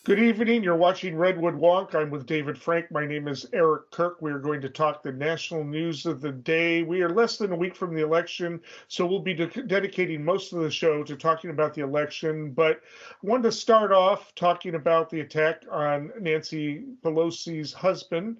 Good evening. You're watching Redwood Wonk. I'm with David Frank. My name is Eric Kirk. We are going to talk the national news of the day. We are less than a week from the election, so we'll be dedicating most of the show to talking about the election. But I wanted to start off talking about the attack on Nancy Pelosi's husband,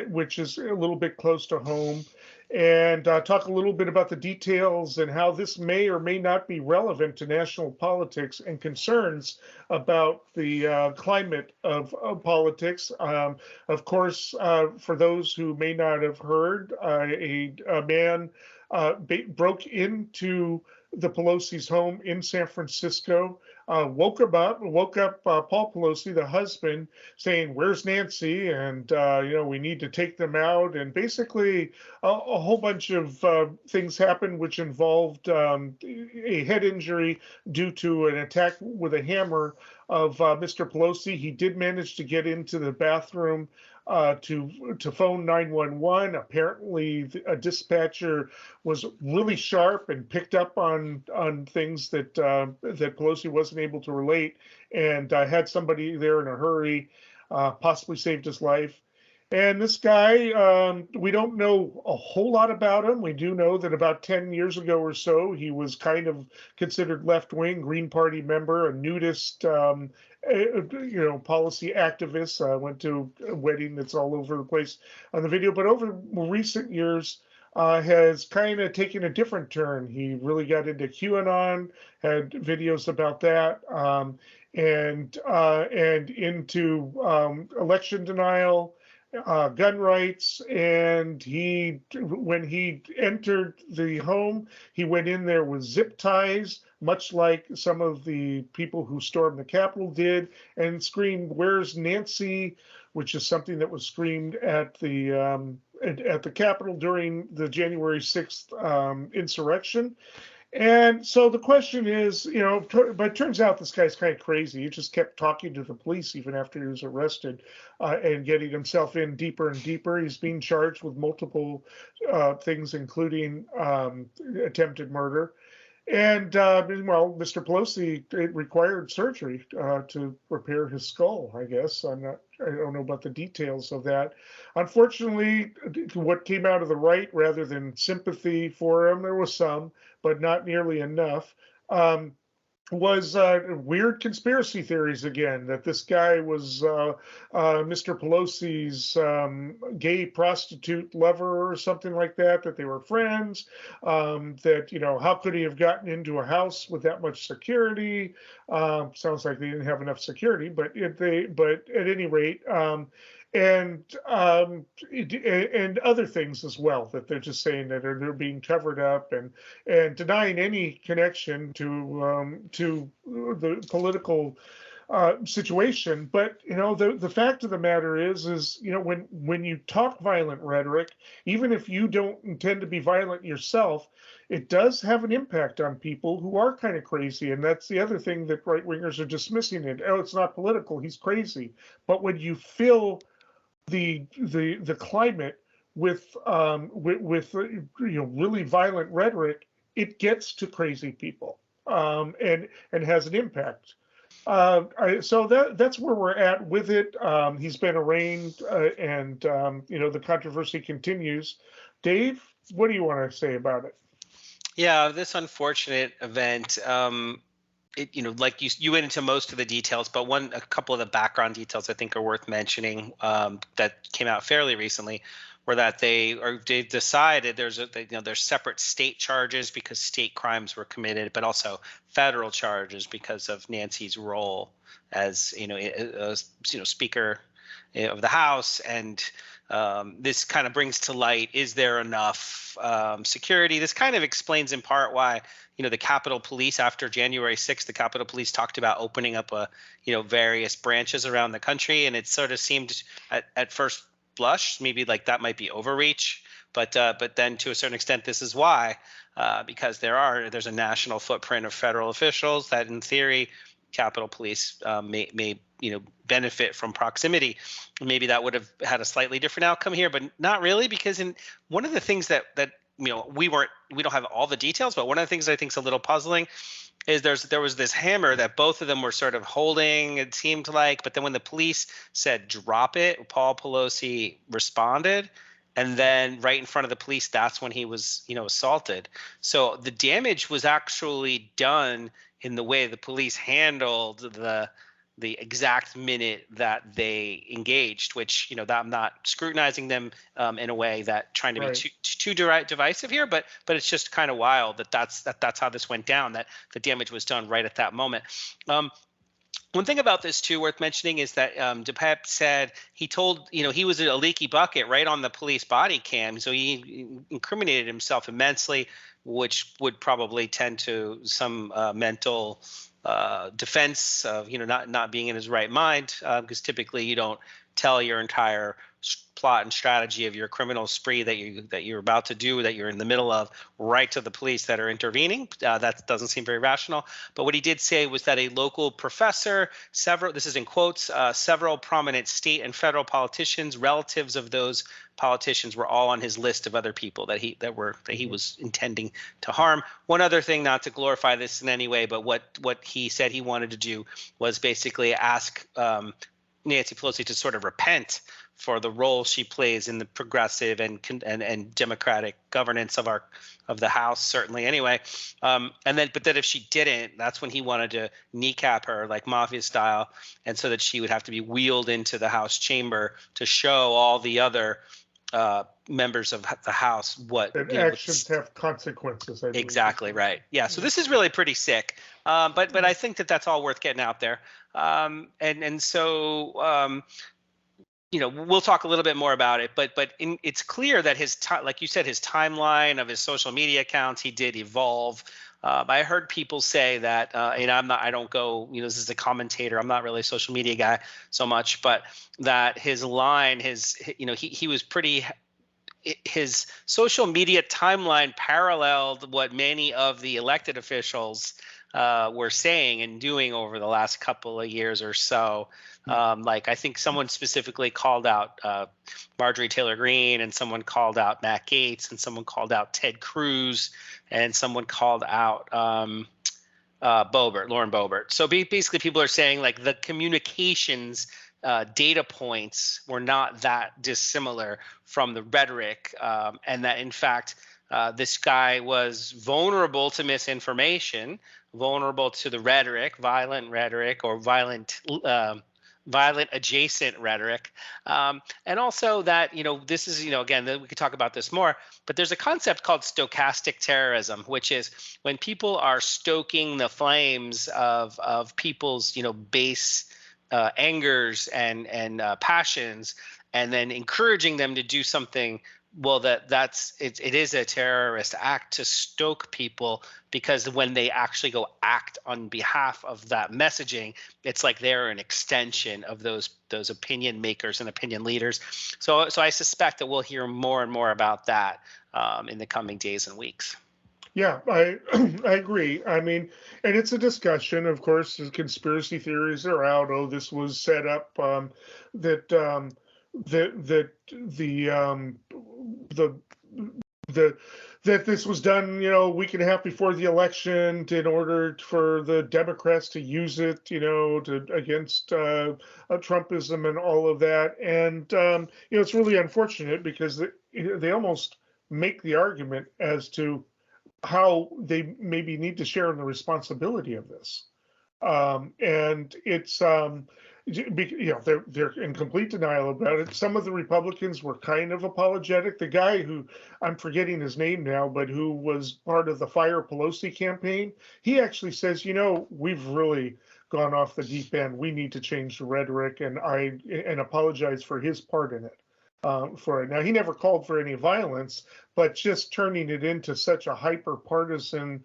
which is a little bit close to home, and talk a little bit about the details and how this may or may not be relevant to national politics and concerns about the climate of politics. Of course, for those who may not have heard, a man broke into the Pelosi's home in San Francisco. Woke up Paul Pelosi, the husband, saying, "Where's Nancy?" And we need to take them out. And basically, a whole bunch of things happened, which involved a head injury due to an attack with a hammer of Mr. Pelosi. He did manage to get into the bathroom to phone 911. Apparently, a dispatcher was really sharp and picked up on things that Pelosi wasn't able to relate, and had somebody there in a hurry, possibly saved his life. And this guy, we don't know a whole lot about him. We do know that about 10 years ago or so, he was kind of considered left-wing, Green Party member, a nudist, policy activist. I went to a wedding that's all over the place on the video. But over recent years, has kind of taken a different turn. He really got into QAnon, had videos about that, and into election denial, gun rights. And when he entered the home, he went in there with zip ties, much like some of the people who stormed the Capitol did, and screamed, "Where's Nancy?" which is something that was screamed at the Capitol during the January 6th insurrection. And so the question is, but it turns out this guy's kind of crazy. He just kept talking to the police even after he was arrested, and getting himself in deeper and deeper. He's being charged with multiple things, including attempted murder. And meanwhile, Mr. Pelosi, it required surgery to repair his skull, I guess. I don't know about the details of that. Unfortunately, what came out of the right, rather than sympathy for him, there was some, but not nearly enough, was weird conspiracy theories again, that this guy was Mr. Pelosi's gay prostitute lover or something like that, that they were friends, that, how could he have gotten into a house with that much security? Sounds like they didn't have enough security, but at any rate, and other things as well, that they're just saying that they're being covered up, and denying any connection to the political situation. But the fact of the matter is when you talk violent rhetoric, even if you don't intend to be violent yourself, it does have an impact on people who are kind of crazy. And that's the other thing that right wingers are dismissing it. Oh, it's not political, he's crazy. But when you fill the climate with really violent rhetoric, it gets to crazy people, and has an impact. So that's where we're at with it. He's been arraigned, and the controversy continues. Dave, what do you want to say about it? Yeah, this unfortunate event. Like you went into most of the details, but a couple of the background details I think are worth mentioning, that came out fairly recently, were that they've decided there's separate state charges because state crimes were committed, but also federal charges because of Nancy's role as Speaker of the House. And this kind of brings to light, is there enough security? This kind of explains in part why the Capitol Police, after January 6th, the Capitol Police talked about opening up various branches around the country, and it sort of seemed at first blush maybe like that might be overreach, but then to a certain extent this is why, because there's a national footprint of federal officials that in theory Capitol Police may benefit from proximity. Maybe that would have had a slightly different outcome here, but not really, because in one of the things that we don't have all the details, but one of the things I think is a little puzzling is there was this hammer that both of them were sort of holding, it seemed like, but then when the police said drop it, Paul Pelosi responded, and then right in front of the police, that's when he was assaulted. So the damage was actually done in the way the police handled the exact minute that they engaged, which that I'm not scrutinizing them in a way that trying to be too divisive here, but it's just kind of wild that's how this went down, that the damage was done right at that moment. One thing about this too worth mentioning is that DePep said he told he was a leaky bucket right on the police body cam, so he incriminated himself immensely, which would probably tend to some mental defense of not being in his right mind, because typically you don't tell your entire plot and strategy of your criminal spree that you're about to do, that you're in the middle of, right to the police that are intervening. That doesn't seem very rational. But what he did say was that a local professor, this is in quotes, several prominent state and federal politicians, relatives of those politicians were all on his list of other people that he was intending to harm. One other thing, not to glorify this in any way, but what he said he wanted to do was basically ask Nancy Pelosi to sort of repent for the role she plays in the progressive and democratic governance of the House, certainly anyway. But then if she didn't, that's when he wanted to kneecap her like mafia style, and so that she would have to be wheeled into the House chamber to show all the other members of the House what actions have consequences. I believe. Exactly right. Yeah. So this is really pretty sick. But I think that's all worth getting out there. So we'll talk a little bit more about it. But it's clear that like you said, his timeline of his social media accounts, he did evolve. I heard people say that, and I don't go, this is a commentator, I'm not really a social media guy so much, but that his line, he was pretty, his social media timeline paralleled what many of the elected officials were saying and doing over the last couple of years or so. Like I think someone specifically called out Marjorie Taylor Greene, and someone called out Matt Gaetz, and someone called out Ted Cruz, and someone called out Lauren Boebert. So basically people are saying like the communications data points were not that dissimilar from the rhetoric, and that in fact this guy was vulnerable to misinformation, vulnerable to the rhetoric, violent rhetoric, or violent adjacent rhetoric, and also that this is again, we could talk about this more, but there's a concept called stochastic terrorism, which is when people are stoking the flames of people's base angers and passions, and then encouraging them to do something. Well, it is a terrorist act to stoke people, because when they actually go act on behalf of that messaging, it's like they're an extension of those opinion makers and opinion leaders. So I suspect that we'll hear more and more about that in the coming days and weeks. Yeah, I agree. I mean, and it's a discussion, of course. The conspiracy theories are out. Oh, this was set up. That this was done, a week and a half before the election in order for the Democrats to use it, against Trumpism and all of that. And it's really unfortunate, because they almost make the argument as to how they maybe need to share in the responsibility of this. And it's they're in complete denial about it. Some of the Republicans were kind of apologetic. The guy who, I'm forgetting his name now, but who was part of the Fire Pelosi campaign, he actually says, we've really gone off the deep end. We need to change the rhetoric, and apologize for his part in it. For it. Now, he never called for any violence, but just turning it into such a hyper-partisan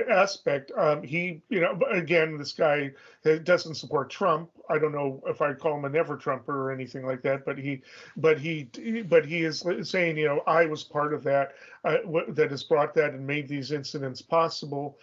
aspect. He, again, this guy doesn't support Trump. I don't know if I'd call him a never-Trumper or anything like that, but he is saying, I was part of that, that has brought that and made these incidents possible.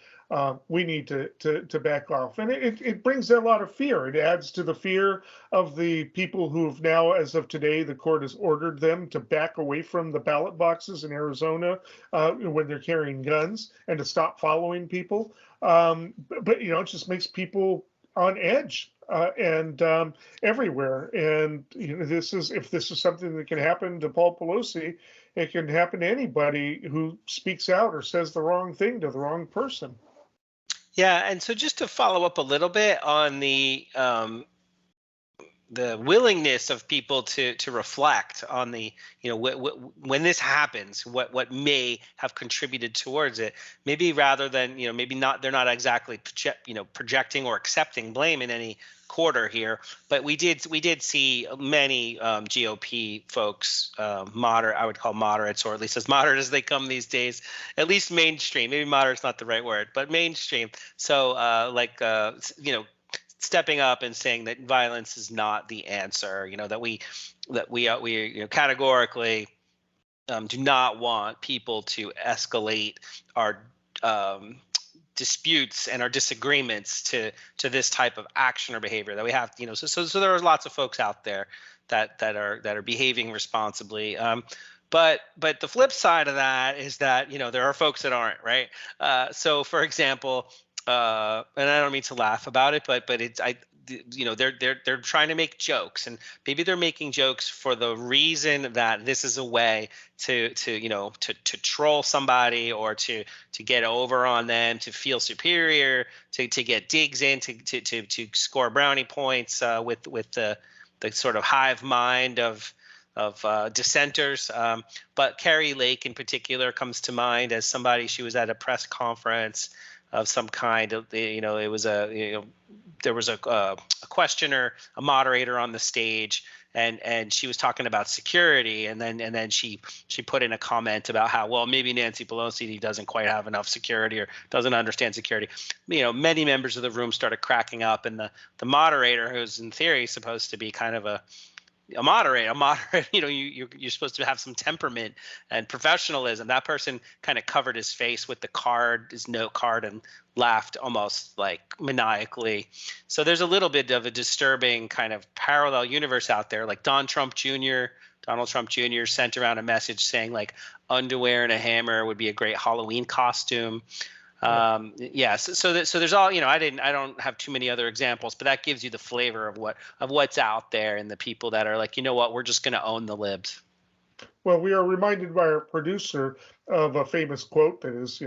We need to back off. And it brings a lot of fear. It adds to the fear of the people who've now, as of today, the court has ordered them to back away from the ballot boxes in Arizona. Arizona when they're carrying guns, and to stop following people. But it just makes people on edge and everywhere. And if this is something that can happen to Paul Pelosi, it can happen to anybody who speaks out or says the wrong thing to the wrong person. Yeah, and so just to follow up a little bit on the willingness of people to reflect on the when this happens, what may have contributed towards it, maybe rather than maybe not, they're not exactly projecting or accepting blame in any quarter here, but we did see many GOP folks, moderate, I would call moderates, or at least as moderate as they come these days, at least mainstream, maybe moderate's not the right word, but mainstream, so stepping up and saying that violence is not the answer, that we categorically do not want people to escalate our disputes and our disagreements to this type of action or behavior that we have. So there are lots of folks out there that are behaving responsibly. But the flip side of that is that there are folks that aren't, right? So for example, and I don't mean to laugh about it, but they're trying to make jokes, and maybe they're making jokes for the reason that this is a way to troll somebody, or to get over on them, to feel superior, to get digs in, to score brownie points with the sort of hive mind of dissenters. But Carrie Lake in particular comes to mind as somebody. She was at a press conference of some kind. It was there was a questioner, a moderator on the stage, and she was talking about security, and then she put in a comment about how, well, maybe Nancy Pelosi doesn't quite have enough security or doesn't understand security. Many members of the room started cracking up, and the moderator, who's in theory supposed to be kind of a moderator, you're supposed to have some temperament and professionalism. That person kind of covered his face with his note card, and laughed almost like maniacally. So there's a little bit of a disturbing kind of parallel universe out there. Like Donald Trump Jr. sent around a message saying like underwear and a hammer would be a great Halloween costume. So there's all, I don't have too many other examples, but that gives you the flavor of what's out there, and the people that are like, we're just going to own the libs. Well, we are reminded by our producer of a famous quote that is,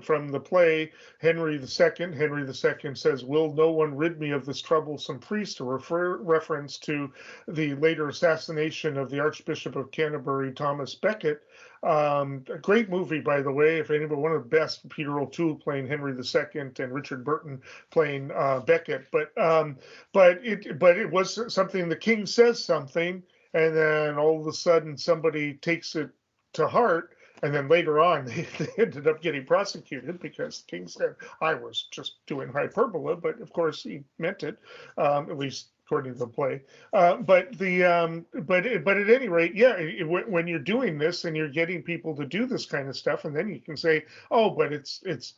from the play Henry II. Henry II says, "Will no one rid me of this troublesome priest?" a reference to the later assassination of the Archbishop of Canterbury, Thomas Becket. A great movie, by the way. If anybody, one of the best. Peter O'Toole playing Henry II and Richard Burton playing Becket. But it was something. The king says something, and then all of a sudden somebody takes it to heart, and then later on they ended up getting prosecuted because the king said, "I was just doing hyperbole," but of course he meant it, at least according to the play. But at any rate, when you're doing this and you're getting people to do this kind of stuff, and then you can say, "Oh, but it's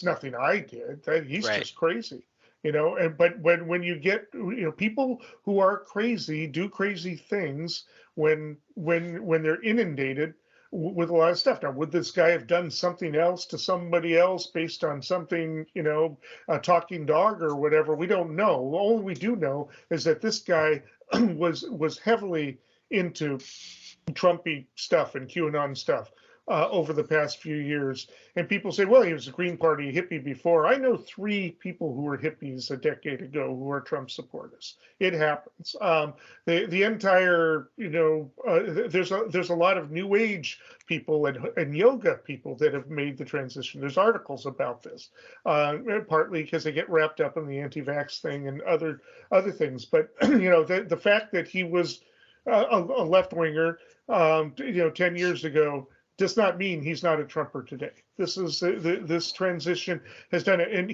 nothing I did. He's right. just crazy." But when you get people who are crazy do crazy things when they're inundated with a lot of stuff. Now, would this guy have done something else to somebody else based on something, a talking dog or whatever? We don't know. All we do know is that this guy was heavily into Trumpy stuff and QAnon stuff over the past few years. And people say, well, he was a Green Party hippie before. I know 3 people who were hippies a decade ago who are Trump supporters. It happens. The entire, there's a lot of New Age people and yoga people that have made the transition. There's articles about this, partly because they get wrapped up in the anti-vax thing and other things. But the fact that he was a left-winger, 10 years ago, does not mean he's not a Trumper today. This transition has done it, and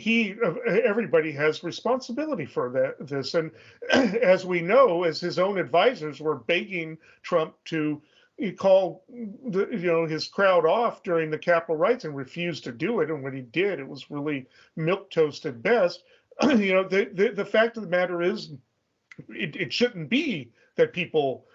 everybody has responsibility for this. And as we know, as his own advisors were begging Trump to call his crowd off during the Capitol riots and refused to do it, and when he did, it was really milquetoast at best. The fact of the matter is, it shouldn't be that people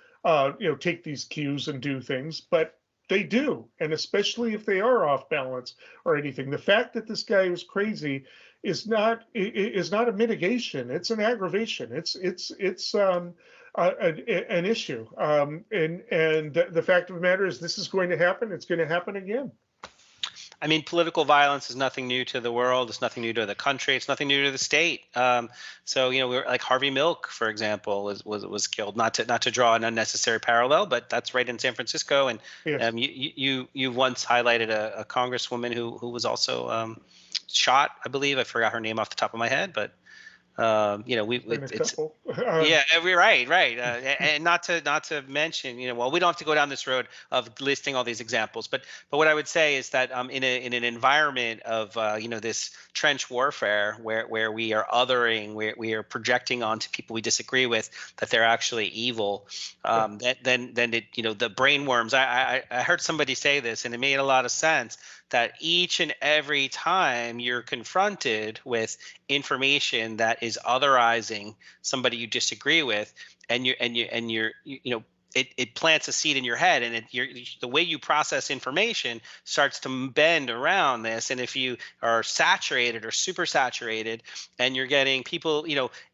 take these cues and do things, but They do, and especially if they are off balance or anything. The fact that this guy was crazy is not a mitigation. It's an aggravation. An issue. And the fact of the matter is, this is going to happen. It's going to happen again. I mean, political violence is nothing new to the world. It's nothing new to the country. It's nothing new to the state. So, we're like Harvey Milk, for example, was killed. Not to draw an unnecessary parallel, but that's right in San Francisco. And yes. You once highlighted a congresswoman who was also shot. I believe I forgot her name off the top of my head, but it's yeah, we're right. And not to mention, well, we don't have to go down this road of listing all these examples, but what I would say is that in an environment of this trench warfare where we are othering, where we are projecting onto people we disagree with that they're actually evil, then the brain worms. I heard somebody say this, and it made a lot of sense, that each and every time you're confronted with information that is otherizing somebody you disagree with, and it plants a seed in your head, and the way you process information starts to bend around this. And if you are saturated or super saturated, and you're getting people,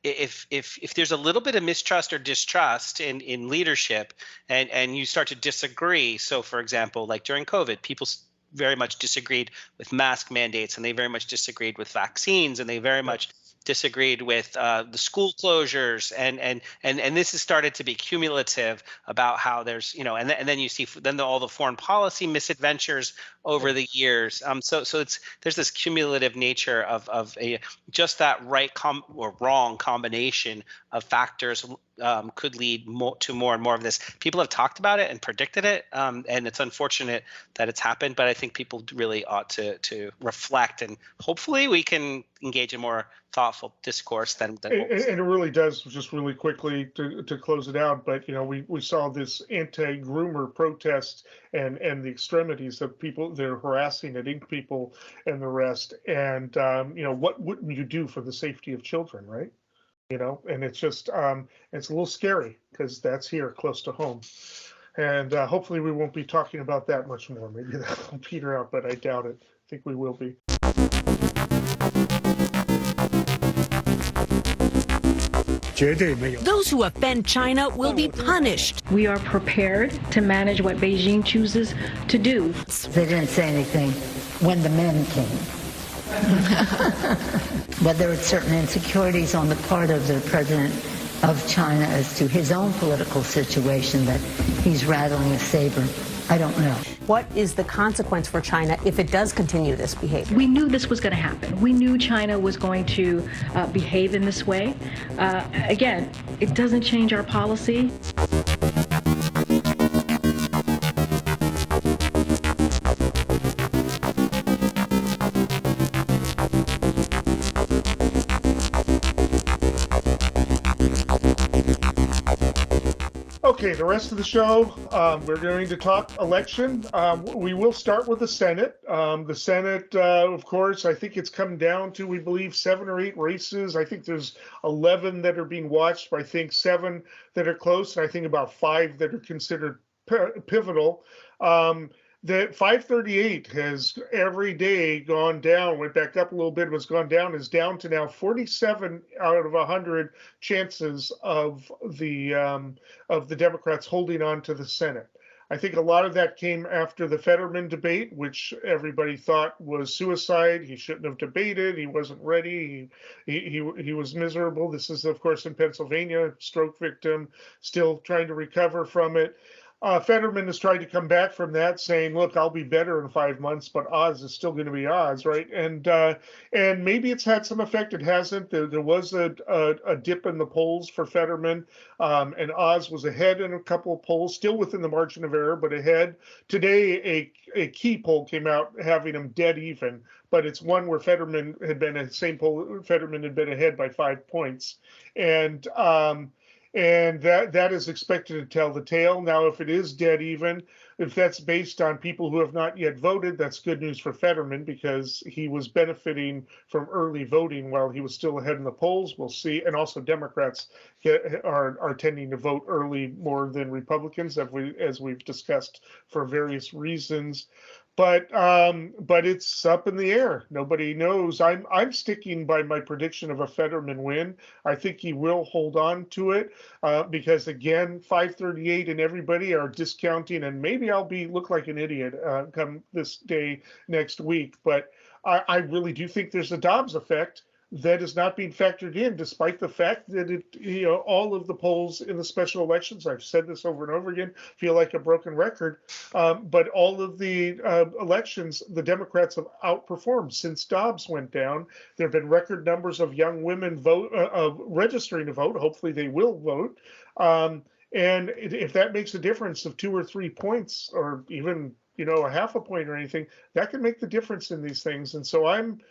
if there's a little bit of mistrust or distrust in leadership, and you start to disagree. So, for example, like during COVID, people very much disagreed with mask mandates, and they very much disagreed with vaccines, and they very much disagreed with the school closures, and this has started to be cumulative about how there's and then you see all the foreign policy misadventures over the years. So there's this cumulative nature of just that right or wrong combination of factors could lead to more and more of this. People have talked about it and predicted it, and it's unfortunate that it's happened, but I think people really ought to reflect, and hopefully we can engage in more thoughtful discourse than and it really does. Just really quickly to close it out, but we saw this anti-groomer protest and the extremities of people. They're harassing and ink people and the rest, and what wouldn't you do for the safety of children, right? And it's just it's a little scary, because that's here close to home. And hopefully we won't be talking about that much more. Maybe that'll peter out, but I doubt it. I think we will be. Those who offend China will be punished. We are prepared to manage what Beijing chooses to do. They didn't say anything when the men came. But there are certain insecurities on the part of the president of China as to his own political situation that he's rattling a saber. I don't know. What is the consequence for China if it does continue this behavior? We knew this was going to happen. We knew China was going to behave in this way. Again, it doesn't change our policy. Okay, the rest of the show, we're going to talk election. We will start with the Senate. The Senate, of course, I think it's come down to, we believe, 7 or 8 races. I think there's 11 that are being watched, but I think 7 that are close, and I think about 5 that are considered pivotal. The 538 has every day gone down, went back up a little bit, was gone down, is down to now 47 out of 100 chances of the Democrats holding on to the Senate. I think a lot of that came after the Fetterman debate, which everybody thought was suicide. He shouldn't have debated. He wasn't ready. He was miserable. This is, of course, in Pennsylvania, stroke victim, still trying to recover from it. Fetterman has tried to come back from that, saying, look, I'll be better in 5 months, but Oz is still going to be Oz, right? And maybe it's had some effect. It hasn't. There was a dip in the polls for Fetterman, and Oz was ahead in a couple of polls, still within the margin of error, but ahead. Today, a key poll came out having him dead even, but it's one where Fetterman had been ahead by 5 points. And that is expected to tell the tale. Now, if it is dead even, if that's based on people who have not yet voted, that's good news for Fetterman because he was benefiting from early voting while he was still ahead in the polls. We'll see. And also Democrats are tending to vote early more than Republicans, as we've discussed for various reasons. But it's up in the air. Nobody knows. I'm sticking by my prediction of a Fetterman win. I think he will hold on to it because again, 538 and everybody are discounting, and maybe I'll look like an idiot come this day next week. But I really do think there's a Dobbs effect that is not being factored in, despite the fact that all of the polls in the special elections, I've said this over and over again, feel like a broken record, but all of the elections, the Democrats have outperformed since Dobbs went down. There have been record numbers of young women registering to vote. Hopefully they will vote. And if that makes a difference of 2 or 3 points, or even a half a point or anything, that can make the difference in these things. And so I'm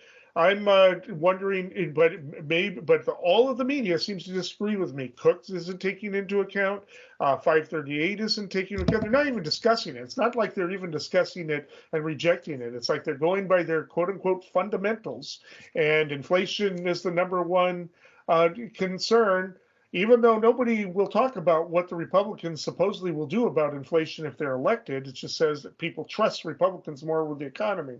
wondering, but all of the media seems to disagree with me. Cook isn't taking into account. 538 isn't taking into account. They're not even discussing it. It's not like they're even discussing it and rejecting it. It's like they're going by their quote unquote fundamentals. And inflation is the number one concern, even though nobody will talk about what the Republicans supposedly will do about inflation if they're elected. It just says that people trust Republicans more with the economy.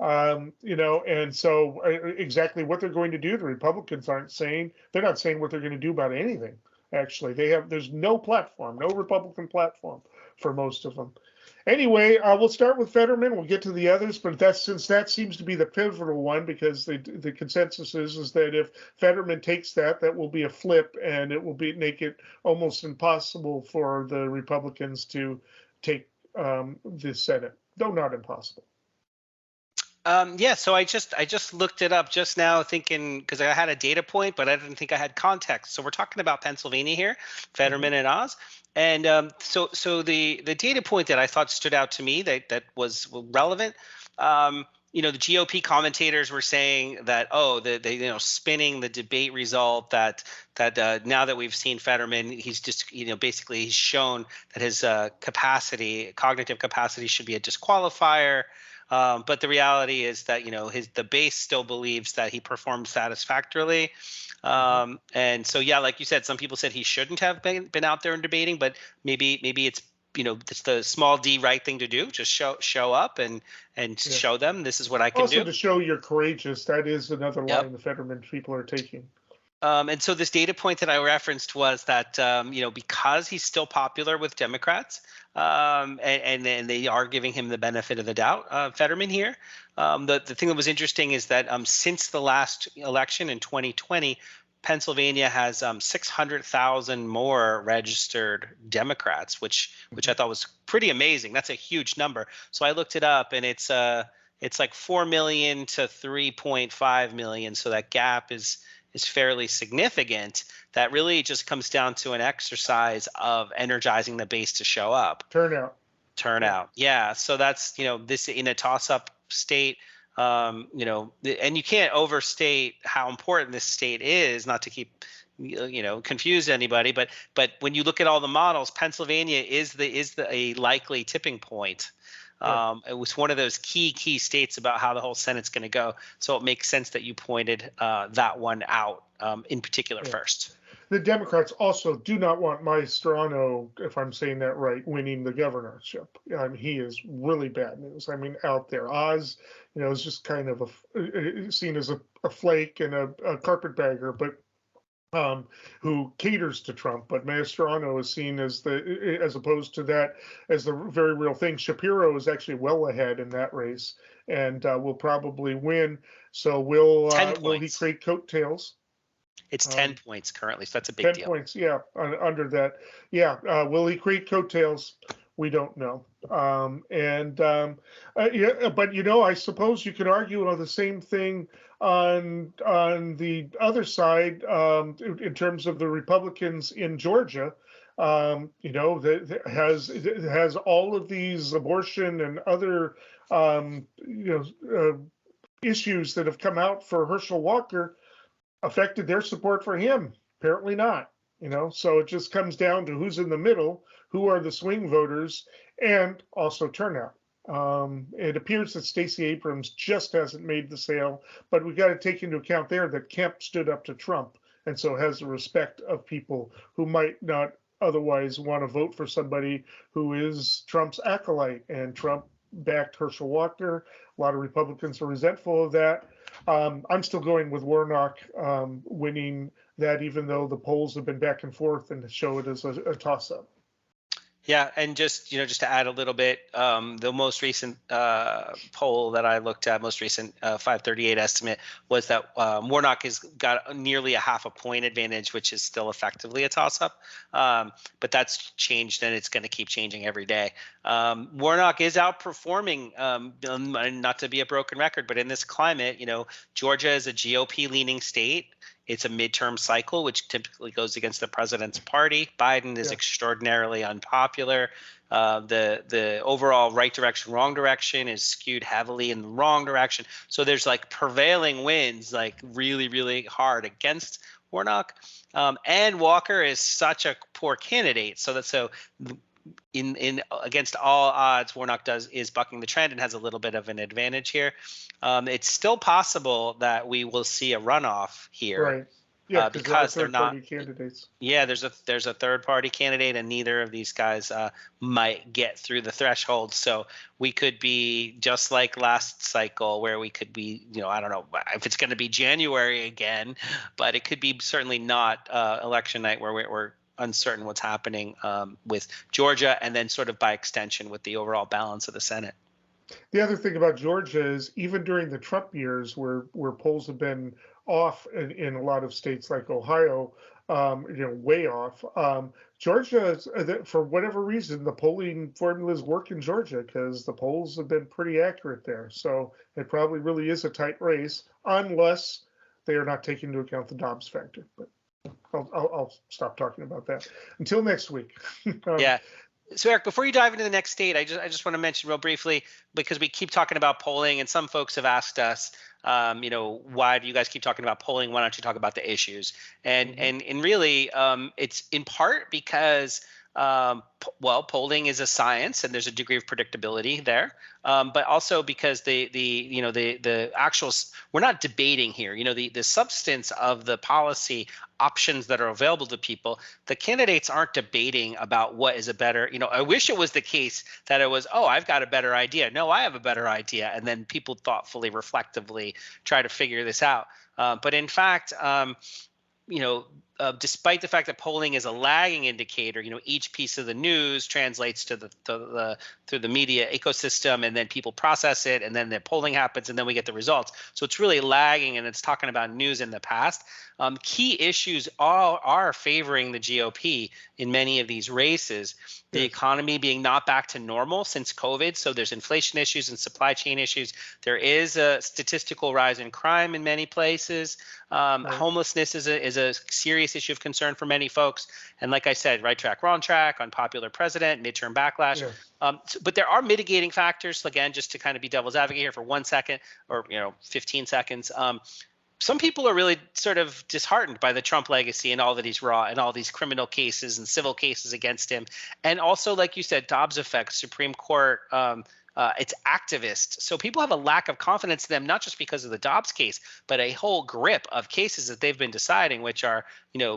And so exactly what they're going to do, the Republicans aren't saying. They're not saying what they're going to do about anything. Actually, there's no platform, no Republican platform for most of them. Anyway, we'll start with Fetterman. We'll get to the others, but since that seems to be the pivotal one, because the consensus is that if Fetterman takes that will be a flip, and it will make it almost impossible for the Republicans to take the Senate, though not impossible. So I just looked it up just now, thinking because I had a data point, but I didn't think I had context. So we're talking about Pennsylvania here, Fetterman and Oz, and so the data point that I thought stood out to me that was relevant. The GOP commentators were saying that they spinning the debate result that now that we've seen Fetterman, he's just basically he's shown that his cognitive capacity should be a disqualifier. But the reality is that the base still believes that he performed satisfactorily, and so like you said, some people said he shouldn't have been out there and debating, but maybe it's it's the small d right thing to do, just show up and show them this is what I can do. Also to show you're courageous. That is another line the Fetterman people are taking. And so this data point that I referenced was that because he's still popular with Democrats, and they are giving him the benefit of the doubt, Fetterman here. The thing that was interesting is that since the last election in 2020, Pennsylvania has 600,000 more registered Democrats, which I thought was pretty amazing. That's a huge number. So I looked it up, and it's like 4 million to 3.5 million. So that gap is fairly significant. That really just comes down to an exercise of energizing the base to show up. Turnout. Yeah. So that's, this in a toss-up state, and you can't overstate how important this state is, not to keep, confuse anybody, but when you look at all the models, Pennsylvania is a likely tipping point. It was one of those key states about how the whole Senate's going to go. So it makes sense that you pointed that one out in particular first. The Democrats also do not want Maestrano, if I'm saying that right, winning the governorship. He is really bad news. Out there. Oz, is just kind of seen as a flake and a carpetbagger, but who caters to Trump, but Maestrano is seen as opposed to that as the very real thing. Shapiro is actually well ahead in that race and will probably win. So will he create coattails? It's 10 points currently, so that's a big 10 deal. 10 points, under that. Will he create coattails? We don't know. But I suppose you could argue the same thing on the other side in terms of the Republicans in Georgia. That has all of these abortion and other issues that have come out for Herschel Walker affected their support for him. Apparently not. So it just comes down to who's in the middle, who are the swing voters, and also turnout. It appears that Stacey Abrams just hasn't made the sale, but we got to take into account there that Kemp stood up to Trump, and so has the respect of people who might not otherwise want to vote for somebody who is Trump's acolyte. And Trump backed Herschel Walker. A lot of Republicans are resentful of that. I'm still going with Warnock winning that, even though the polls have been back and forth and show it as a toss-up. Yeah, and just to add a little bit, the most recent poll that I looked at, most recent 538 estimate, was that Warnock has got nearly a half a point advantage, which is still effectively a toss-up. But that's changed, and it's going to keep changing every day. Warnock is outperforming, not to be a broken record, but in this climate, Georgia is a GOP-leaning state. It's a midterm cycle, which typically goes against the president's party. Biden is extraordinarily unpopular. The overall right direction, wrong direction is skewed heavily in the wrong direction. So there's like prevailing winds, like really, really hard against Warnock. And Walker is such a poor candidate. In against all odds, Warnock is bucking the trend and has a little bit of an advantage here. It's still possible that we will see a runoff here, right? Yeah, because they're not candidates. Yeah, there's a third party candidate, and neither of these guys might get through the threshold. So we could be just like last cycle, where we could be, I don't know if it's going to be January again, but it could be certainly not election night, where we're uncertain what's happening with Georgia, and then sort of by extension with the overall balance of the Senate. The other thing about Georgia is, even during the Trump years, where polls have been off in a lot of states like Ohio, way off, Georgia, for whatever reason, the polling formulas work in Georgia because the polls have been pretty accurate there. So it probably really is a tight race, unless they are not taking into account the Dobbs factor. But I'll stop talking about that until next week. Yeah. So Eric, before you dive into the next state, I just want to mention real briefly, because we keep talking about polling, and some folks have asked us, why do you guys keep talking about polling? Why don't you talk about the issues? And really, it's in part because polling is a science, and there's a degree of predictability there, but also because the actual, we're not debating here. The substance of the policy options that are available to people, the candidates aren't debating about what is a better. I wish it was the case that it was, I've got a better idea. No, I have a better idea, and then people thoughtfully, reflectively try to figure this out. But in fact, despite the fact that polling is a lagging indicator, each piece of the news translates to through the media ecosystem, and then people process it, and then the polling happens, and then we get the results. So it's really lagging, and it's talking about news in the past. Key issues are favoring the GOP in many of these races. The economy being not back to normal since COVID, so there's inflation issues and supply chain issues. There is a statistical rise in crime in many places. Homelessness is a serious issue of concern for many folks. And like I said, right track, wrong track, unpopular president, midterm backlash. But there are mitigating factors. Again, just to kind of be devil's advocate here for 1 second, or 15 seconds. Some people are really sort of disheartened by the Trump legacy and all that he's wrought, and all these criminal cases and civil cases against him. And also, like you said, Dobbs effect, Supreme Court, it's activists. So people have a lack of confidence in them, not just because of the Dobbs case, but a whole grip of cases that they've been deciding, which are,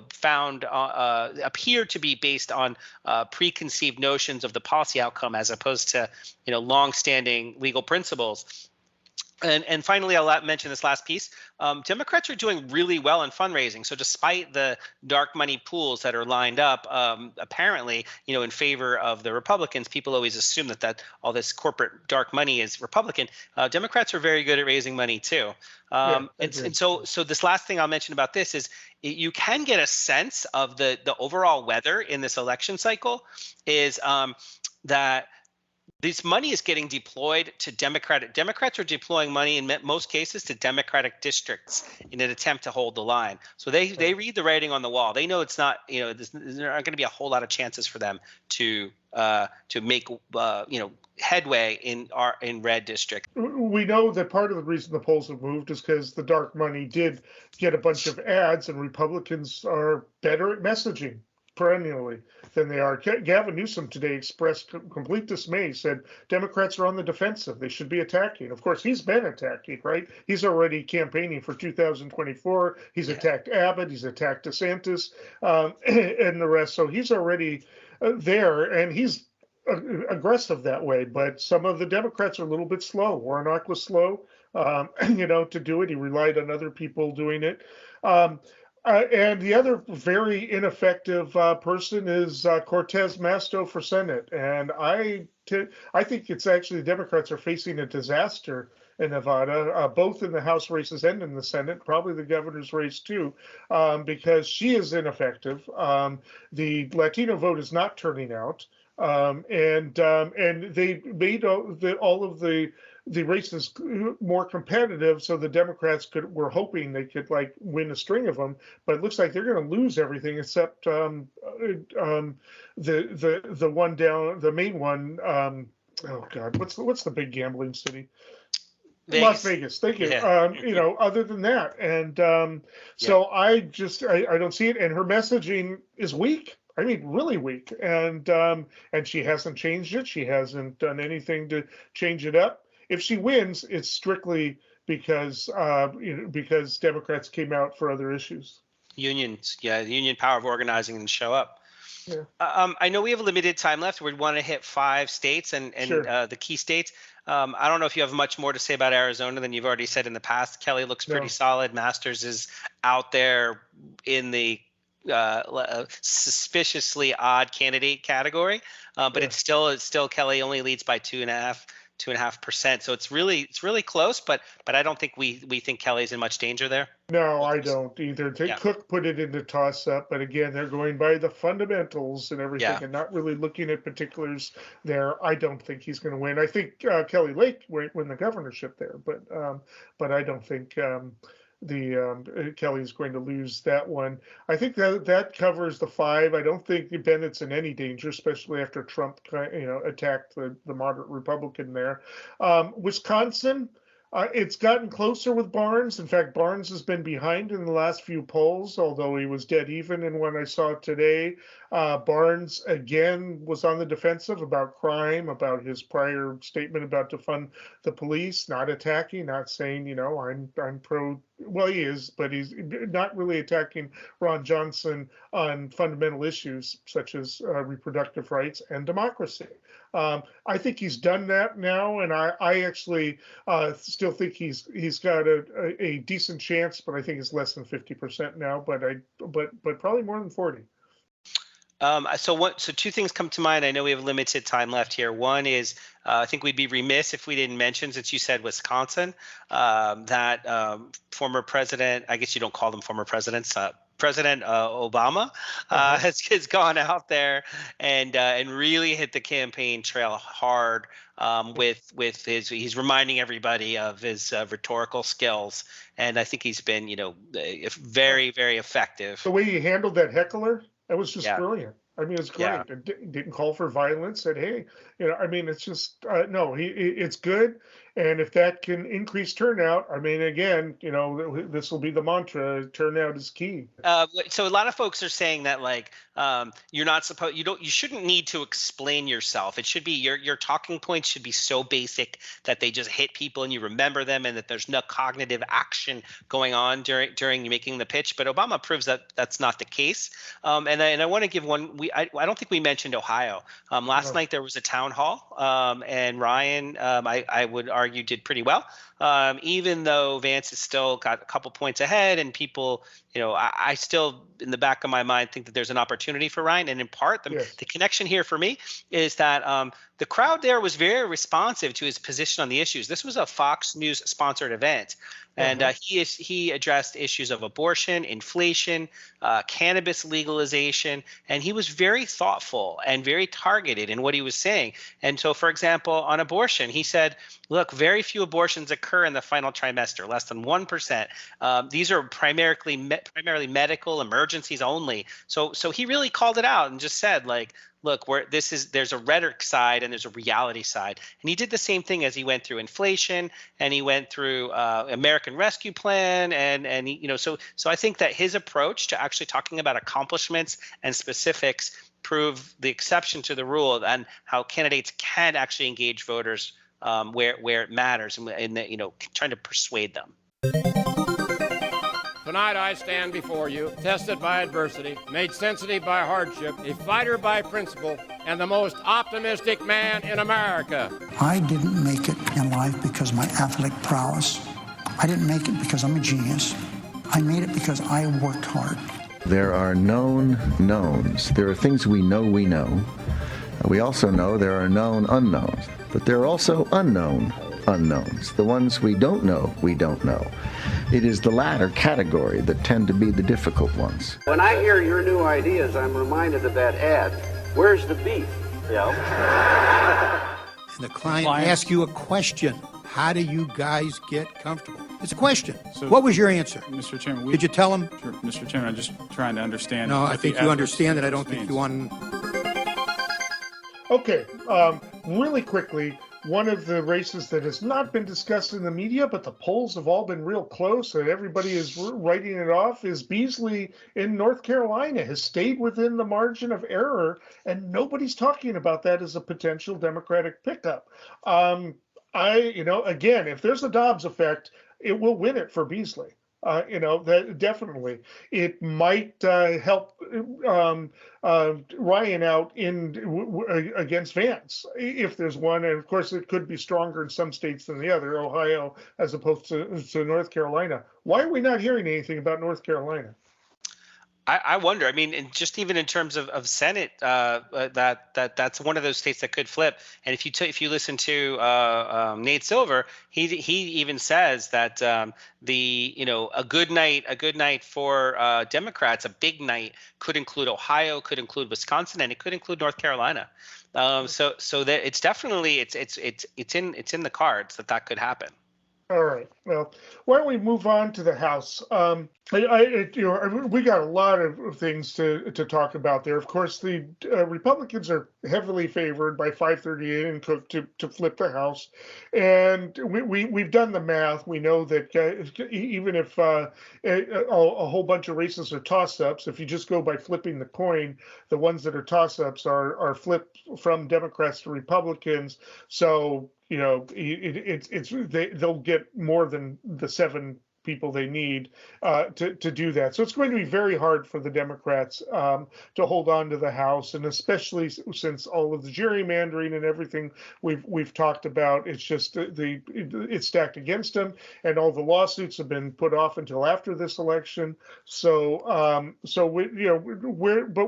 found appear to be based on preconceived notions of the policy outcome, as opposed to, longstanding legal principles. And finally, I'll mention this last piece. Democrats are doing really well in fundraising. So despite the dark money pools that are lined up, apparently, in favor of the Republicans, people always assume that all this corporate dark money is Republican. Democrats are very good at raising money too. And so this last thing I'll mention about this is, you can get a sense of the overall weather in this election cycle is that this money is getting deployed to Democrats are deploying money in most cases to Democratic districts in an attempt to hold the line. So they read the writing on the wall. They know it's not, there aren't going to be a whole lot of chances for them to make headway in red district. We know that part of the reason the polls have moved is because the dark money did get a bunch of ads, and Republicans are better at messaging perennially than they are. Gavin Newsom today expressed complete dismay, said Democrats are on the defensive. They should be attacking. Of course, he's been attacking, right? He's already campaigning for 2024. He's attacked Abbott. He's attacked DeSantis and the rest. So he's already there, and he's aggressive that way. But some of the Democrats are a little bit slow. Warnock was slow, to do it. He relied on other people doing it. And the other very ineffective person is Cortez Masto for Senate. And I think it's actually the Democrats are facing a disaster in Nevada, both in the House races and in the Senate, probably the governor's race too, because she is ineffective. The Latino vote is not turning out. And they made all of the races more competitive, so the Democrats were hoping they could win a string of them, but it looks like they're going to lose everything except the one down, the main one. Oh God, what's the big gambling city? Vegas. Las Vegas. Thank you. Yeah. Other than that, and so I don't see it, and her messaging is weak. I mean, really weak, and she hasn't changed it. She hasn't done anything to change it up. If she wins, it's strictly because Democrats came out for other issues. Unions, the union power of organizing and show up. Yeah. I know we have limited time left. We want to hit 5 states and sure. The key states. I don't know if you have much more to say about Arizona than you've already said in the past. Kelly looks pretty solid. Masters is out there in the suspiciously odd candidate category, but it's still Kelly only leads by 2.5%. So it's really close, but I don't think we think Kelly's in much danger there. No, I don't either. Cook put it into toss up, but again, they're going by the fundamentals and everything and not really looking at particulars there. I don't think he's going to win. I think Kelly Lake win the governorship there, but I don't think Kelly's going to lose that one. I think that covers the 5. I don't think Bennett's in any danger, especially after Trump, attacked the moderate Republican there. Wisconsin, it's gotten closer with Barnes. In fact, Barnes has been behind in the last few polls, although he was dead even in one I saw today. Barnes, again, was on the defensive about crime, about his prior statement about defund the police, not attacking, not saying, I'm pro. Well, he is, but he's not really attacking Ron Johnson on fundamental issues such as reproductive rights and democracy. I think he's done that now, and I actually still think he's got a decent chance, but I think it's less than 50% now. But probably more than 40. So 2 things come to mind. I know we have limited time left here. One is I think we'd be remiss if we didn't mention, since you said Wisconsin, that former president, I guess you don't call them former presidents, President Obama has gone out there and really hit the campaign trail hard with his. He's reminding everybody of his rhetorical skills, and I think he's been very, very effective. The way he handled that heckler, that was just brilliant. I mean, it's great. Yeah. It didn't call for violence. Said, hey, it's just it's good. And if that can increase turnout, I mean, again, this will be the mantra: turnout is key. So a lot of folks are saying that you're not supposed, you shouldn't need to explain yourself. It should be your talking points should be so basic that they just hit people and you remember them, and that there's no cognitive action going on during making the pitch. But Obama proves that that's not the case. And I want to give one. I don't think we mentioned Ohio. Last night there was a town hall, and Ryan, I would argue, did pretty well, even though Vance has still got a couple points ahead, and people, I still in the back of my mind think that there's an opportunity for Ryan. And in part, the connection here for me is that the crowd there was very responsive to his position on the issues. This was a Fox News sponsored event. And he addressed issues of abortion, inflation, cannabis legalization, and he was very thoughtful and very targeted in what he was saying. And so, for example, on abortion, he said, look, very few abortions occur in the final trimester, less than 1%. These are primarily medical emergencies only. So he really called it out and just said, like, look, there's a rhetoric side and there's a reality side. And he did the same thing as he went through inflation and he went through American Rescue Plan and he, so I think that his approach to actually talking about accomplishments and specifics prove the exception to the rule and how candidates can actually engage voters where it matters and trying to persuade them. Tonight I stand before you, tested by adversity, made sensitive by hardship, a fighter by principle, and the most optimistic man in America. I didn't make it in life because of my athletic prowess. I didn't make it because I'm a genius. I made it because I worked hard. There are known knowns. There are things we know we know. We also know there are known unknowns. But there are also unknown unknowns. The ones we don't know, we don't know. It is the latter category that tend to be the difficult ones. When I hear your new ideas, I'm reminded of that ad. Where's the beef? Yeah. And the client asks you a question. How do you guys get comfortable? It's a question. So, what was your answer? Mr. Chairman, did you tell him? Sure, Mr. Chairman, I'm just trying to understand. No, I think you understand it. I don't think you want. Okay, really quickly, one of the races that has not been discussed in the media, but the polls have all been real close and everybody is writing it off, is Beasley in North Carolina has stayed within the margin of error, and nobody's talking about that as a potential Democratic pickup. Again, if there's a Dobbs effect, it will win it for Beasley. That definitely it might help Ryan out against Vance if there's one, and of course it could be stronger in some states than the other, Ohio as opposed to North Carolina. Why are we not hearing anything about North Carolina? I wonder. I mean, just even in terms of Senate, that's one of those states that could flip. And if you listen to Nate Silver, he even says that a good night for Democrats, a big night could include Ohio, could include Wisconsin, and it could include North Carolina. So that it's definitely it's in the cards that could happen. All right. Well, why don't we move on to the House? We got a lot of things to talk about there. Of course, the Republicans are heavily favored by 538 and Cook to flip the House, and we've done the math. We know that even if a whole bunch of races are toss-ups, if you just go by flipping the coin, the ones that are toss-ups are flipped from Democrats to Republicans. So they'll get more than the 7 people they need to do that. So it's going to be very hard for the Democrats to hold on to the House, and especially since all of the gerrymandering and everything we've talked about, it's just it's stacked against them, and all the lawsuits have been put off until after this election. But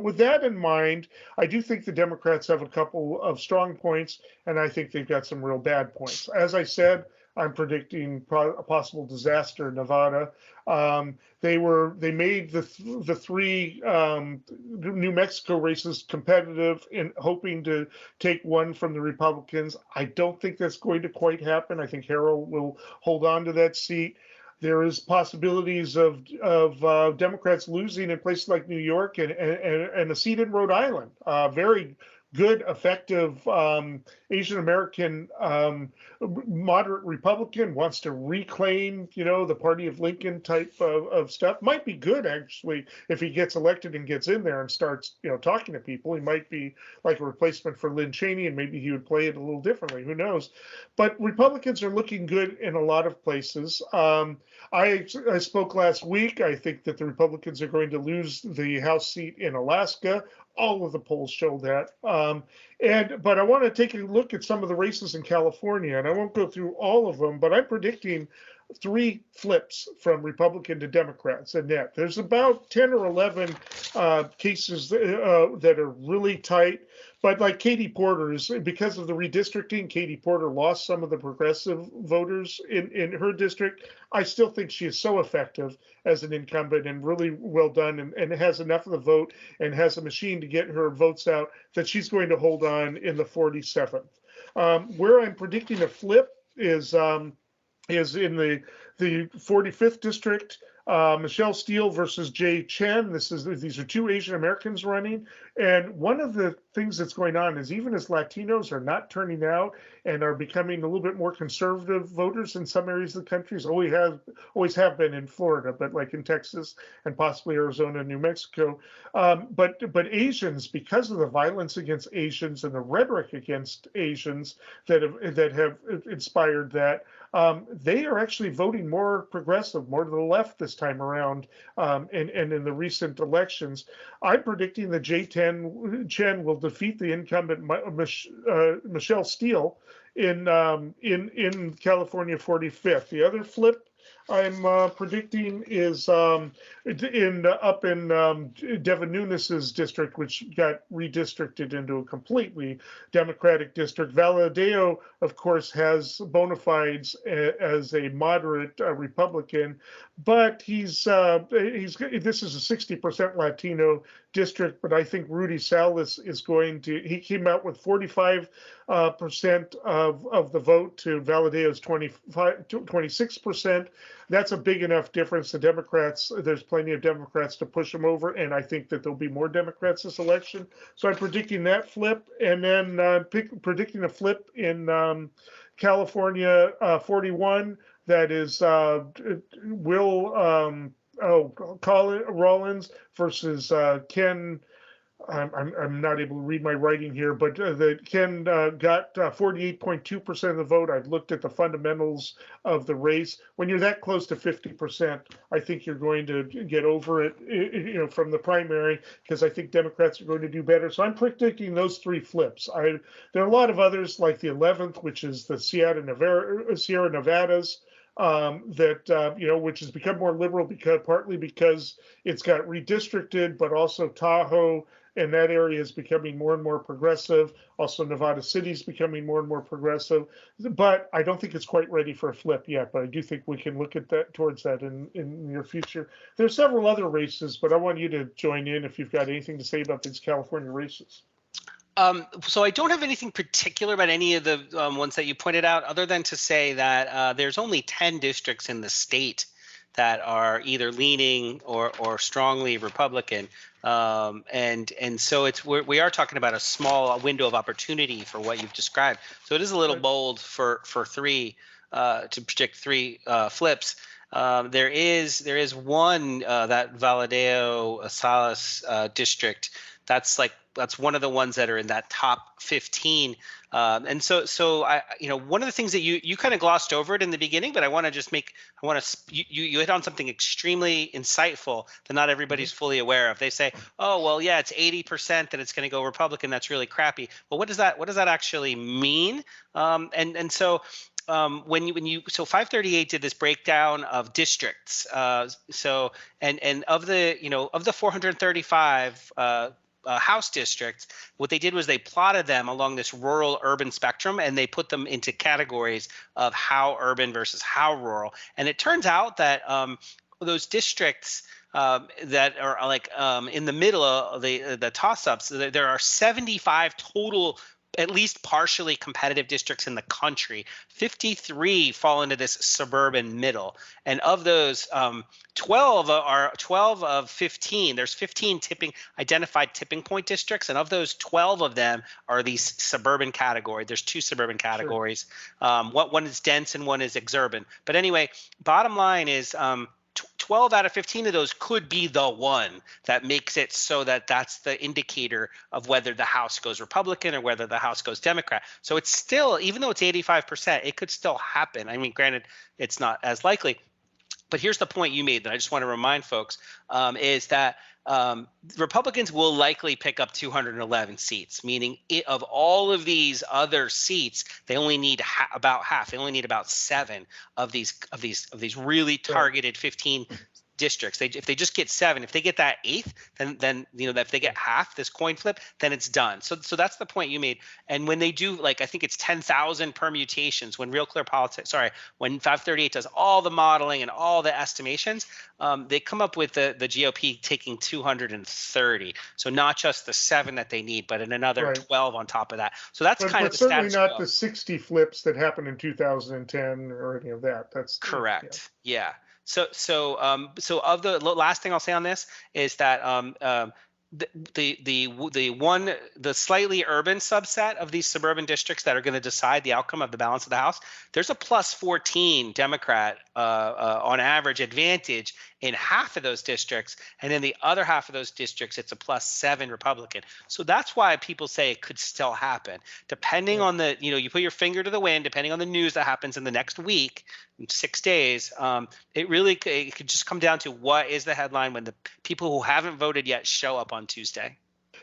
with that in mind, I do think the Democrats have a couple of strong points, and I think they've got some real bad points. As I said, I'm predicting a possible disaster in Nevada. They made the 3 New Mexico races competitive in hoping to take one from the Republicans. I don't think that's going to quite happen. I think Harrell will hold on to that seat. There is possibilities of Democrats losing in places like New York and a seat in Rhode Island. Very good, effective Asian American moderate Republican wants to reclaim, the party of Lincoln type of stuff. Might be good, actually, if he gets elected and gets in there and starts, talking to people. He might be like a replacement for Lynn Cheney, and maybe he would play it a little differently. Who knows? But Republicans are looking good in a lot of places. I spoke last week. I think that the Republicans are going to lose the House seat in Alaska. All of the polls show that. But I want to take a look at some of the races in California, and I won't go through all of them, but I'm predicting 3 flips from Republican to Democrats and net. There's about 10 or 11 cases that are really tight. But like Katie Porter's, because of the redistricting, Katie Porter lost some of the progressive voters in her district. I still think she is so effective as an incumbent and really well done and has enough of the vote and has a machine to get her votes out that she's going to hold on in the 47th. Where I'm predicting a flip is in the 45th district. Michelle Steele versus Jay Chen. These are 2 Asian Americans running. And one of the things that's going on is even as Latinos are not turning out and are becoming a little bit more conservative voters in some areas of the country, always have been in Florida, but like in Texas and possibly Arizona and New Mexico. But Asians, because of the violence against Asians and the rhetoric against Asians that have inspired that, they are actually voting more progressive, more to the left this time around, and in the recent elections. I'm predicting that Jay Chen will defeat the incumbent Michelle Steele in California 45th. The other flip I'm predicting is up in Devin Nunes's district, which got redistricted into a completely Democratic district. Valadeo, of course, has bona fides as a moderate Republican, but this is a 60% Latino district. But I think Rudy Salas is he came out with 45% of the vote to Valadeo's 26%. That's a big enough difference. The Democrats, there's plenty of Democrats to push them over, and I think that there'll be more Democrats this election. So I'm predicting that flip, and then predicting a flip in California 41. That is Colin Rollins versus Ken. I'm not able to read my writing here, but Ken got 48.2% of the vote. I've looked at the fundamentals of the race. When you're that close to 50%, I think you're going to get over it, from the primary, because I think Democrats are going to do better. So I'm predicting those 3 flips. There are a lot of others, like the 11th, which is the Sierra Nevadas. Which has become more liberal partly because it's got redistricted, but also Tahoe and that area is becoming more and more progressive. Also, Nevada City is becoming more and more progressive. But I don't think it's quite ready for a flip yet. But I do think we can look at that towards that in the near future. There's several other races, but I want you to join in if you've got anything to say about these California races. So I don't have anything particular about any of the ones that you pointed out, other than to say that there's only 10 districts in the state that are either leaning or strongly Republican, and so we are talking about a small window of opportunity for what you've described. So it is a little bold for 3 to predict 3 flips. There is one that Valadeo Salas district. That's one of the ones that are in that top 15. And so I, one of the things that you kind of glossed over it in the beginning, but I want to you hit on something extremely insightful that not everybody's fully aware of. They say, oh, well, yeah, it's 80% that it's going to go Republican. That's really crappy. Well, what does that actually mean? So 538 did this breakdown of districts. And of the 435 House districts, what they did was they plotted them along this rural urban spectrum, and they put them into categories of how urban versus how rural. And it turns out that those districts that are in the middle of the toss-ups, there are 75 total at least partially competitive districts in the country. 53 fall into this suburban middle, and of those, 12 of 15. There's 15 identified tipping point districts, and of those, 12 of them are these suburban category. There's 2 suburban categories. Sure. One is dense and one is exurban. But anyway, bottom line is 12 out of 15 of those could be the one that makes it so that's the indicator of whether the House goes Republican or whether the House goes Democrat. So it's still, even though it's 85%, it could still happen. I mean, granted, it's not as likely. But here's the point you made that I just want to remind folks, is that Republicans will likely pick up 211 seats, meaning of all of these other seats, they only need about half. They only need about 7 of these really targeted 15 districts. If they just get 7, if they get that 8th, then if they get half this coin flip, then it's done. So that's the point you made. And when they do, like, I think it's 10,000 permutations, when when 538 does all the modeling and all the estimations, they come up with the GOP taking 230. So not just the 7 that they need, but another 12 on top of that. So that's kind of the certainly status not quo. the 60 flips that happened in 2010 or any of that. That's correct. Yeah. So of the last thing I'll say on this is that the slightly urban subset of these suburban districts that are going to decide the outcome of the balance of the House, there's a plus 14 Democrat on average advantage in half of those districts, and in the other half of those districts, it's a plus 7 Republican. So that's why people say it could still happen, depending on the you put your finger to the wind, depending on the news that happens in the next week, 6 days. It could just come down to what is the headline when the people who haven't voted yet show up on Tuesday.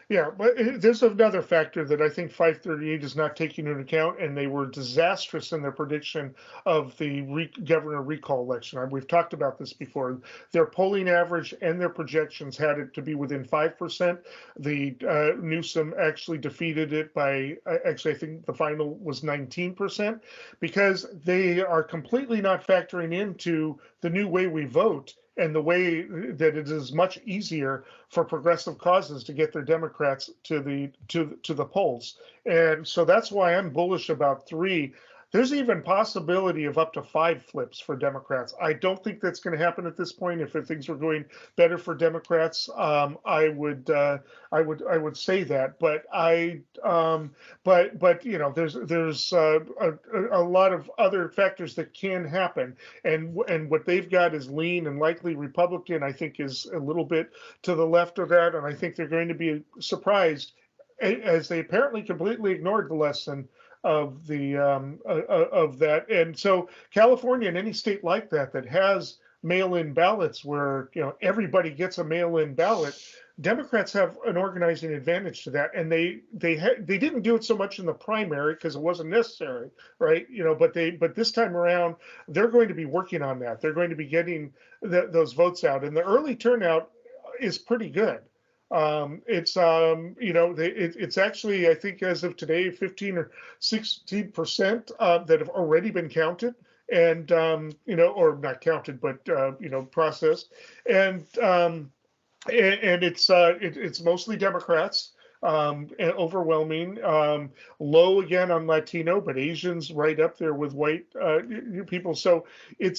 Yeah, but there's another factor that I think 538 is not taking into account, and they were disastrous in their prediction of the governor recall election. We've talked about this before. Their polling average and their projections had it to be within 5%. The Newsom actually defeated it by, I think the final was 19%, because they are completely not factoring into the new way we vote and the way that it is much easier for progressive causes to get their Democrats to the polls. And so that's why I'm bullish about 3. There's even possibility of up to 5 flips for Democrats. I don't think that's going to happen at this point. If things were going better for Democrats, I would say that. But there's a lot of other factors that can happen, and what they've got is lean and likely Republican. I think is a little bit to the left of that, and I think they're going to be surprised, as they apparently completely ignored the lesson of that. And so California and any state like that has mail-in ballots where everybody gets a mail-in ballot, Democrats have an organizing advantage to that, and they didn't do it so much in the primary because it wasn't necessary, right? But this time around they're going to be working on that. They're going to be getting those votes out, and the early turnout is pretty good. It's actually, I think as of today, 15 or 16% that have already been counted, and or not counted, but processed, and it's mostly Democrats. And overwhelming, low again on Latino, but Asians right up there with white people. So it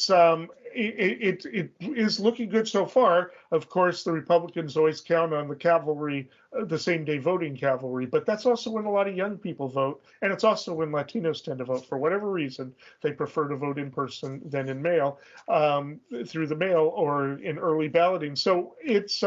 is looking good so far. Of course, the Republicans always count on the cavalry, the same day voting cavalry, but that's also when a lot of young people vote, and it's also when Latinos tend to vote. For whatever reason, they prefer to vote in person than in mail, through the mail or in early balloting. So it's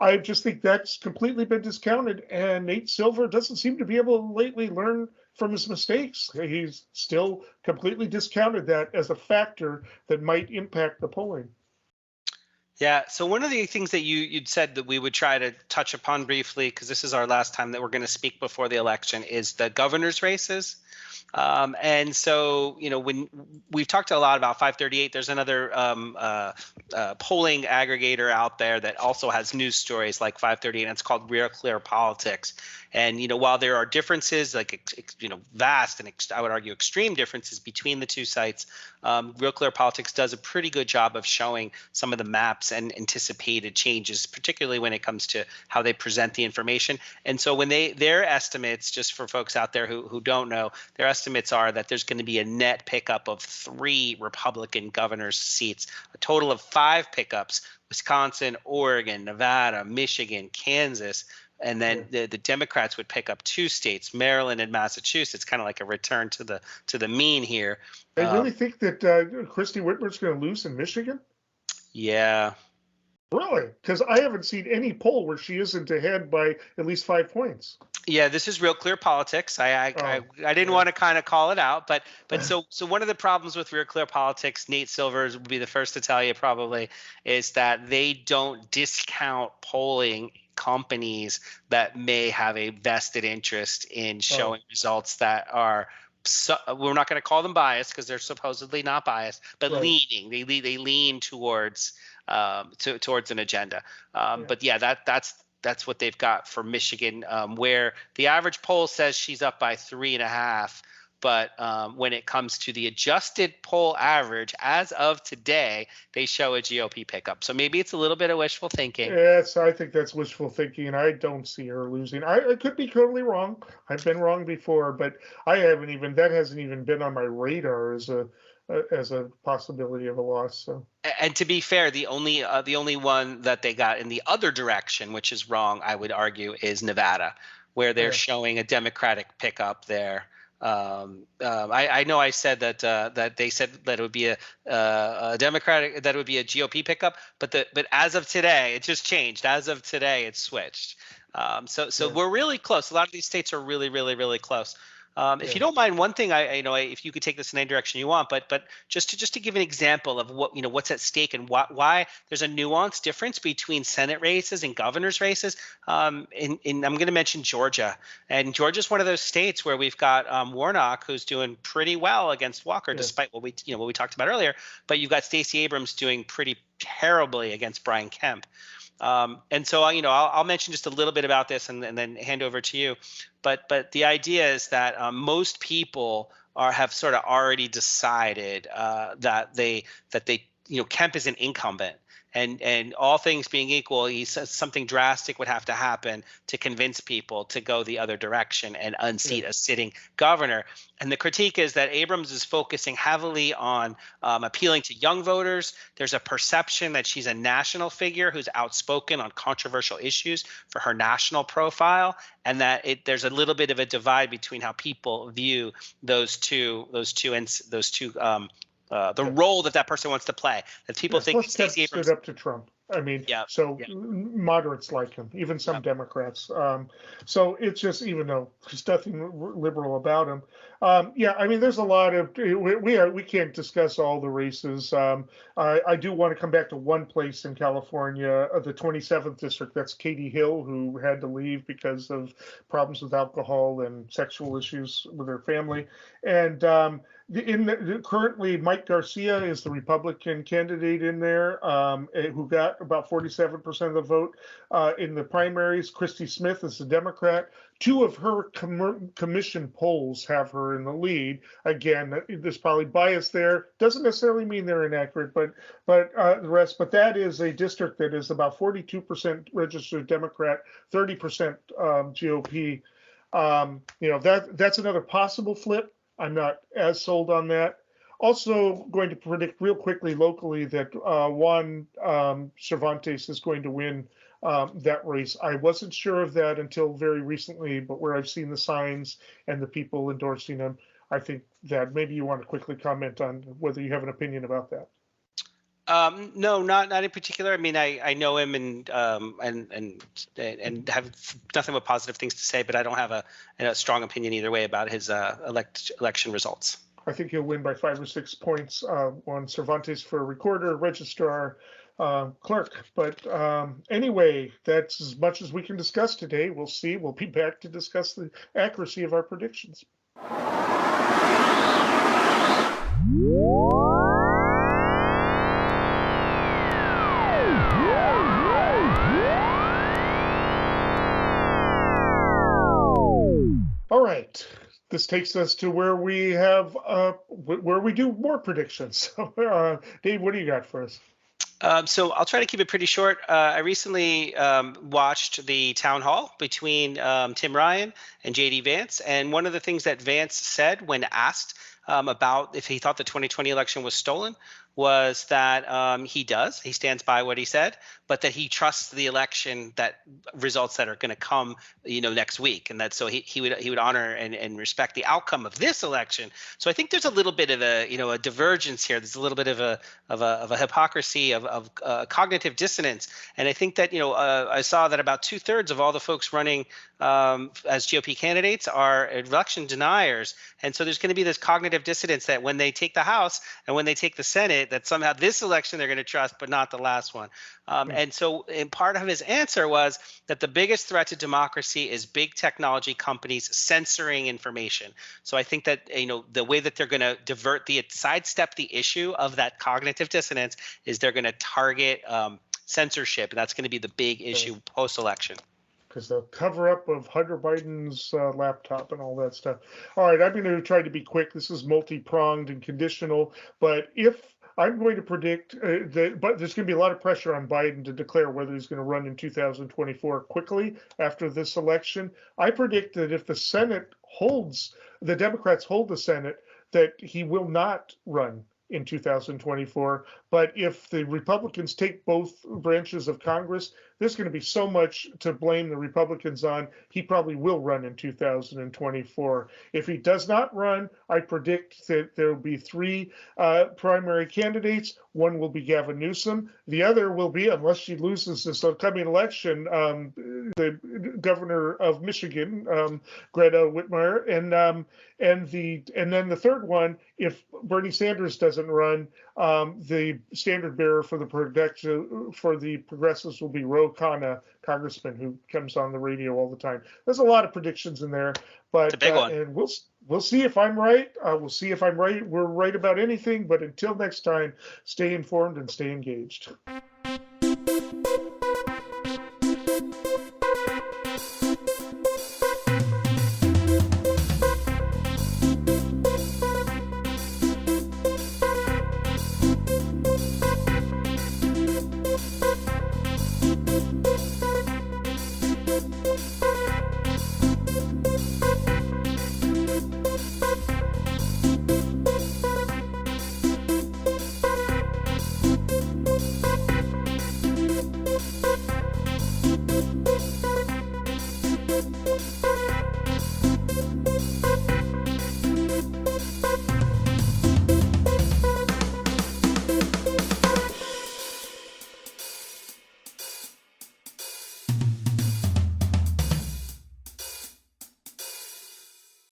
I just think that's completely been discounted, and Nate Silver doesn't seem to be able to lately learn from his mistakes. He's still completely discounted that as a factor that might impact the polling. Yeah. So one of the things that you'd said that we would try to touch upon briefly, because this is our last time that we're going to speak before the election, is the governor's races. And so, when we've talked a lot about 538, there's another polling aggregator out there that also has news stories like 538, and it's called Real Clear Politics. And, while there are differences, vast and I would argue extreme differences between the two sites, Real Clear Politics does a pretty good job of showing some of the maps and anticipated changes, particularly when it comes to how they present the information. And so when their estimates, just for folks out there who don't know, their estimates are that there's going to be a net pickup of 3 Republican governor's seats, a total of 5 pickups: Wisconsin, Oregon, Nevada, Michigan, Kansas. And then the Democrats would pick up 2 states, Maryland and Massachusetts, kind of like a return to the mean here. I really think that Christy Whitmer's going to lose in Michigan. Yeah. Really? Because I haven't seen any poll where she isn't ahead by at least 5 points. Yeah, this is Real Clear Politics. I didn't yeah. want to kind of call it out, but so one of the problems with Real Clear Politics, Nate Silvers would be the first to tell you probably, is that they don't discount polling companies that may have a vested interest in showing results that are we're not going to call them biased because they're supposedly not biased, but Right. leaning. They lean towards towards an agenda. But yeah, that's what they've got for Michigan, where the average poll says she's up by 3.5. But when it comes to the adjusted poll average, as of today, they show a GOP pickup. So maybe it's a little bit of wishful thinking. Yes, I think that's wishful thinking, and I don't see her losing. I could be totally wrong. I've been wrong before, but that hasn't even been on my radar as a possibility of a loss. So. And to be fair, the only one that they got in the other direction, which is wrong, I would argue, is Nevada, where they're showing a Democratic pickup there. I know I said that they said that it would be a Democratic, that it would be a GOP pickup, but as of today, it just changed. As of today, it's switched. So we're really close. A lot of these states are really, really, really close. If you don't mind, one thing if you could take this in any direction you want, but just to give an example of what's at stake and why there's a nuanced difference between Senate races and governor's races. I'm going to mention Georgia, and Georgia's one of those states where we've got Warnock, who's doing pretty well against Walker, despite what we talked about earlier. But you've got Stacey Abrams doing pretty terribly against Brian Kemp. And so, I'll mention just a little bit about this and then hand over to you. But the idea is that most people have sort of already decided that Kemp is an incumbent. And all things being equal, something drastic would have to happen to convince people to go the other direction and unseat a sitting governor. And the critique is that Abrams is focusing heavily on appealing to young voters. There's a perception that she's a national figure who's outspoken on controversial issues for her national profile, and that there's a little bit of a divide between how people view the role that person wants to play. That people think Stacey Abrams stood up to Trump. I mean, moderates like him, even some Democrats. So it's just, even though there's nothing liberal about him. I mean, there's a lot of, we can't discuss all the races. I do want to come back to one place in California, the 27th district. That's Katie Hill, who had to leave because of problems with alcohol and sexual issues with her family. And currently, Mike Garcia is the Republican candidate in there, who got about 47% of the vote in the primaries. Christy Smith is the Democrat. Two of her commission polls have her in the lead. Again, there's probably bias there. Doesn't necessarily mean they're inaccurate, but the rest. But that is a district that is about 42% registered Democrat, 30% GOP. That's another possible flip. I'm not as sold on that. Also going to predict real quickly locally that Juan Cervantes is going to win that race. I wasn't sure of that until very recently, but where I've seen the signs and the people endorsing him, I think that maybe you want to quickly comment on whether you have an opinion about that. No, not in particular. I mean, I know him and have nothing but positive things to say, but I don't have a strong opinion either way about his election results. I think he'll win by 5 or 6 points on Cervantes for recorder, registrar, clerk. But anyway, that's as much as we can discuss today. We'll see. We'll be back to discuss the accuracy of our predictions. All right. This takes us to where we have where we do more predictions. So, Dave, what do you got for us? So I'll try to keep it pretty short. I recently watched the town hall between Tim Ryan and J.D. Vance, and one of the things that Vance said when asked about if he thought the 2020 election was stolen was that he stands by what he said, but that he trusts the election results that are going to come, next week, and that so he would honor and respect the outcome of this election. So I think there's a little bit of a divergence here. There's a little bit of a hypocrisy of cognitive dissonance, and I think that I saw that about 2/3 of all the folks running as GOP candidates are election deniers, and so there's going to be this cognitive dissonance that when they take the House and when they take the Senate, that somehow this election they're going to trust, but not the last one. And so part of his answer was that the biggest threat to democracy is big technology companies censoring information. So I think that the way that they're going to sidestep the issue of that cognitive dissonance is they're going to target censorship, and that's going to be the big issue post-election. Because the cover-up of Hunter Biden's laptop and all that stuff. All right, I'm going to try to be quick. This is multi-pronged and conditional, but if I'm going to predict but there's going to be a lot of pressure on Biden to declare whether he's going to run in 2024 quickly after this election. I predict that if the Democrats hold the Senate, that he will not run in 2024. But if the Republicans take both branches of Congress, there's going to be so much to blame the Republicans on. He probably will run in 2024. If he does not run, I predict that there will be 3 primary candidates. One will be Gavin Newsom. The other will be, unless she loses this upcoming election, the governor of Michigan, Greta Whitmer, and then the third one, if Bernie Sanders doesn't run, the standard bearer for the progressives will be Ro Khanna, congressman who comes on the radio all the time. There's a lot of predictions in there, but it's a big one. And we'll see if I'm right. We'll see if I'm right. We're right about anything, but until next time, stay informed and stay engaged.